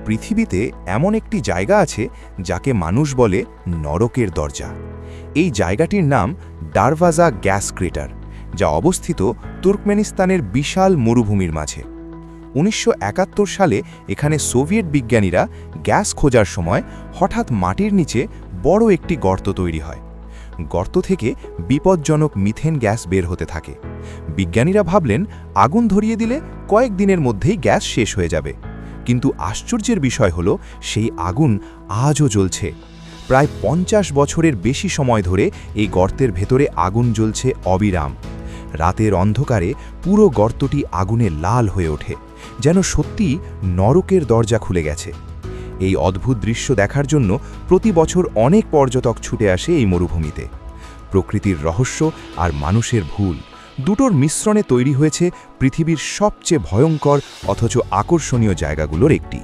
পৃথিবীতে এমন একটি জায়গা আছে যাকে মানুষ বলে নরকের দরজা। এই জায়গাটির নাম দারভাজা গ্যাস ক্রেটার, যা অবস্থিত তুর্কমেনিস্তানের বিশাল মরুভূমির মাঝে। ১৯৭১ সালে এখানে সোভিয়েত বিজ্ঞানীরা গ্যাস খোঁজার সময় হঠাৎ মাটির নিচে বড় একটি গর্ত তৈরি হয়। গর্ত থেকে বিপজ্জনক মিথেন গ্যাস বের হতে থাকে। বিজ্ঞানীরা ভাবলেন আগুন ধরিয়ে দিলে কয়েক দিনের মধ্যেই গ্যাস শেষ হয়ে যাবে। কিন্তু আশ্চর্যের বিষয় হলো, সেই আগুন আজও জ্বলছে। প্রায় ৫০ বছরের বেশি সময় ধরে এই গর্তের ভেতরে আগুন জ্বলছে অবিরাম। রাতের অন্ধকারে পুরো গর্তটি আগুনে লাল হয়ে ওঠে, যেন সত্যিই নরকের দরজা খুলে গেছে। এই অদ্ভুত দৃশ্য দেখার জন্য প্রতি বছর অনেক পর্যটক ছুটে আসে এই মরুভূমিতে। প্রকৃতির রহস্য আর মানুষের ভুল দুটোর মিশ্রণে তৈরি হয়েছে পৃথিবীর সবচেয়ে ভয়ঙ্কর অথচ আকর্ষণীয় জায়গাগুলোর একটি।